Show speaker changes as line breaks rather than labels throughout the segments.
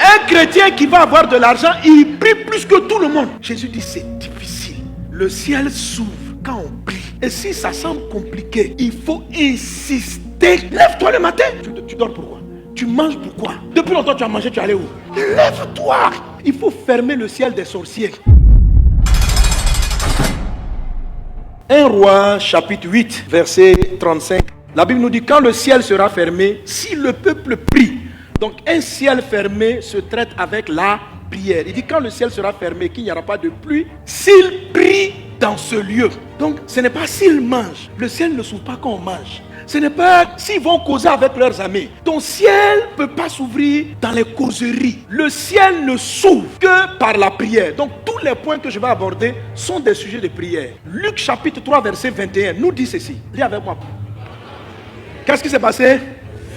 Un chrétien qui va avoir de l'argent, il prie plus que tout le monde. Jésus dit c'est difficile. Le ciel s'ouvre quand on prie. Et si ça semble compliqué, il faut insister. Lève-toi le matin. Tu dors pourquoi? Tu manges pourquoi? Depuis longtemps tu as mangé, tu es allé où? Lève-toi. Il faut fermer le ciel des sorciers. 1 Roi chapitre 8 verset 35. La Bible nous dit quand le ciel sera fermé, si le peuple prie. Donc un ciel fermé se traite avec la prière. Il dit quand le ciel sera fermé, qu'il n'y aura pas de pluie, s'ils prient dans ce lieu. Donc ce n'est pas s'ils mangent. Le ciel ne s'ouvre pas quand on mange. Ce n'est pas s'ils vont causer avec leurs amis. Ton ciel ne peut pas s'ouvrir dans les causeries. Le ciel ne s'ouvre que par la prière. Donc tous les points que je vais aborder sont des sujets de prière. Luc chapitre 3 verset 21 nous dit ceci. Lis avec moi. Qu'est-ce qui s'est passé?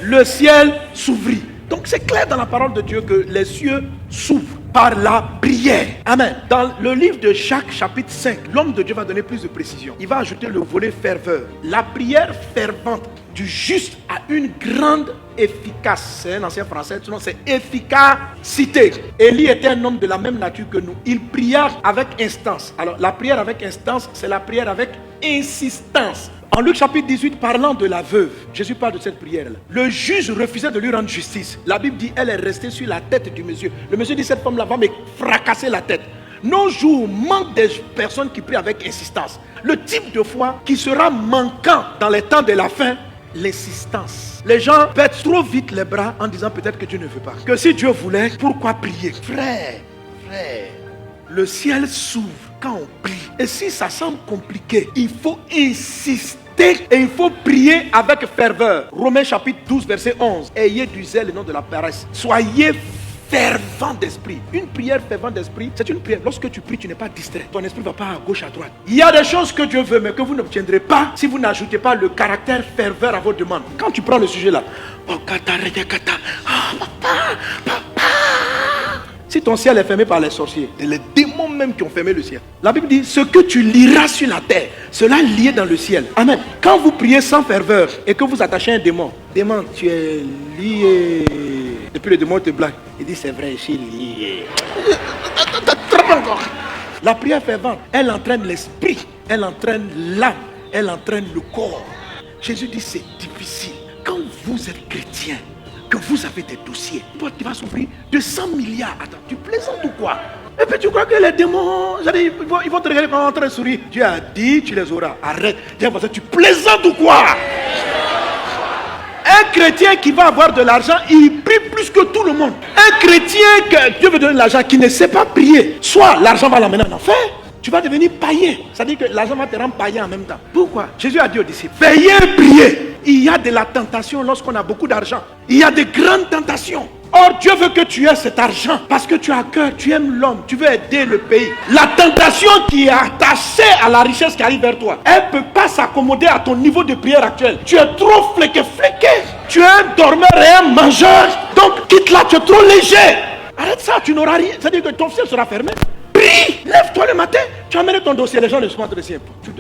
Le ciel s'ouvrit. Donc c'est clair dans la parole de Dieu que les cieux s'ouvrent par la prière. Amen. Dans le livre de Jacques chapitre 5, l'homme de Dieu va donner plus de précision. Il va ajouter le volet ferveur. La prière fervente du juste a une grande efficace. C'est un ancien français, sinon c'est efficacité. Élie était un homme de la même nature que nous. Il pria avec instance. Alors la prière avec instance, c'est la prière avec insistance. En Luc chapitre 18, parlant de la veuve, Jésus parle de cette prière-là. Le juge refusait de lui rendre justice. La Bible dit, elle est restée sur la tête du monsieur. Le monsieur dit, cette femme-là va me fracasser la tête. Nos jours manquent des personnes qui prient avec insistance. Le type de foi qui sera manquant dans les temps de la fin, l'insistance. Les gens perdent trop vite les bras en disant peut-être que Dieu ne veut pas. Que si Dieu voulait, pourquoi prier? Frère, le ciel s'ouvre quand on prie. Et si ça semble compliqué, il faut insister et il faut prier avec ferveur. Romains chapitre 12 verset 11. Ayez du zèle et non de la paresse. Soyez fervent d'esprit. Une prière fervente d'esprit, c'est une prière. Lorsque tu pries, tu n'es pas distrait. Ton esprit ne va pas à gauche, à droite. Il y a des choses que Dieu veut, mais que vous n'obtiendrez pas si vous n'ajoutez pas le caractère ferveur à vos demandes. Quand tu prends le sujet là, si ton ciel est fermé par les sorciers, c'est les démons même qui ont fermé le ciel. La Bible dit, ce que tu liras sur la terre, cela lié dans le ciel. Amen. Quand vous priez sans ferveur et que vous attachez un démon, tu es lié. Et puis le démon te blague. Il dit, c'est vrai, je suis lié. La prière fervente, elle entraîne l'esprit, elle entraîne l'âme, elle entraîne le corps. Jésus dit, c'est difficile. Quand vous êtes chrétien, que vous avez des dossiers, toi tu vas s'ouvrir de 100 milliards. Attends, tu plaisantes ou quoi? Et puis tu crois que les démons, ils vont te regarder quand on est en train de sourire. Dieu a dit, tu les auras. Arrête. Tu plaisantes ou quoi? Un chrétien qui va avoir de l'argent, il prie plus que tout le monde. Un chrétien que Dieu veut donner de l'argent, qui ne sait pas prier, soit l'argent va l'amener en enfer, tu vas devenir païen. C'est-à-dire que l'argent va te rendre païen en même temps. Pourquoi? Jésus a dit aux disciples, veillez, priez. Il y a de la tentation lorsqu'on a beaucoup d'argent. Il y a de grandes tentations. Or, Dieu veut que tu aies cet argent parce que tu as cœur, tu aimes l'homme, tu veux aider le pays. La tentation qui est attachée à la richesse qui arrive vers toi, elle ne peut pas s'accommoder à ton niveau de prière actuel. Tu es trop fléqué. Tu es un dormeur et un mangeur. Donc, quitte là, tu es trop léger. Arrête ça, tu n'auras rien. C'est-à-dire que ton ciel sera fermé. Prie, lève-toi le matin. Tu as amené ton dossier, les gens ne sont pas intéressés.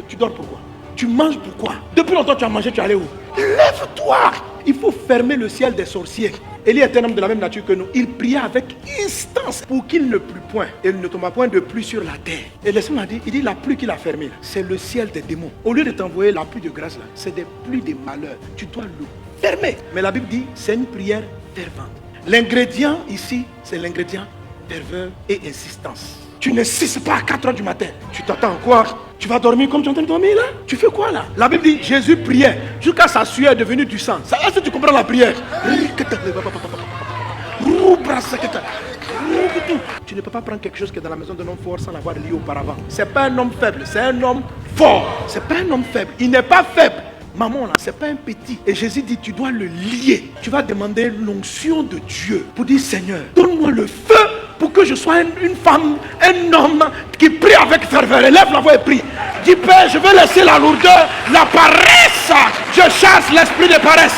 Tu dors pourquoi? Tu manges pourquoi? Depuis longtemps tu as mangé, tu es allé où? Lève-toi. Il faut fermer le ciel des sorciers. Élie est un homme de la même nature que nous. Il pria avec instance pour qu'il ne plût point. Et il ne tomba point de pluie sur la terre. Et le Seigneur m'a dit, il dit la pluie qu'il a fermée, c'est le ciel des démons. Au lieu de t'envoyer la pluie de grâce là, c'est des pluies de malheur. Tu dois le fermer. Mais la Bible dit, c'est une prière fervente. L'ingrédient ici, c'est l'ingrédient ferveur et insistance. Tu n'insistes pas à 4 h du matin. Tu t'attends quoi? Tu vas dormir comme tu es en train de dormir là? Tu fais quoi là? La Bible dit Jésus priait jusqu'à sa sueur est devenue du sang. Est-ce que tu comprends la prière? Tu ne peux pas prendre quelque chose qui est dans la maison d'un homme fort sans l'avoir lié auparavant. C'est pas un homme faible, c'est un homme fort. C'est pas un homme faible. Il n'est pas faible. Maman là, c'est pas un petit. Et Jésus dit, tu dois le lier. Tu vas demander l'onction de Dieu pour dire, Seigneur, donne-moi le feu pour que je sois une femme, un homme qui prie avec ferveur. Élève la voix et prie. Dis, Père, je vais laisser la lourdeur, la paresse. Je chasse l'esprit de paresse.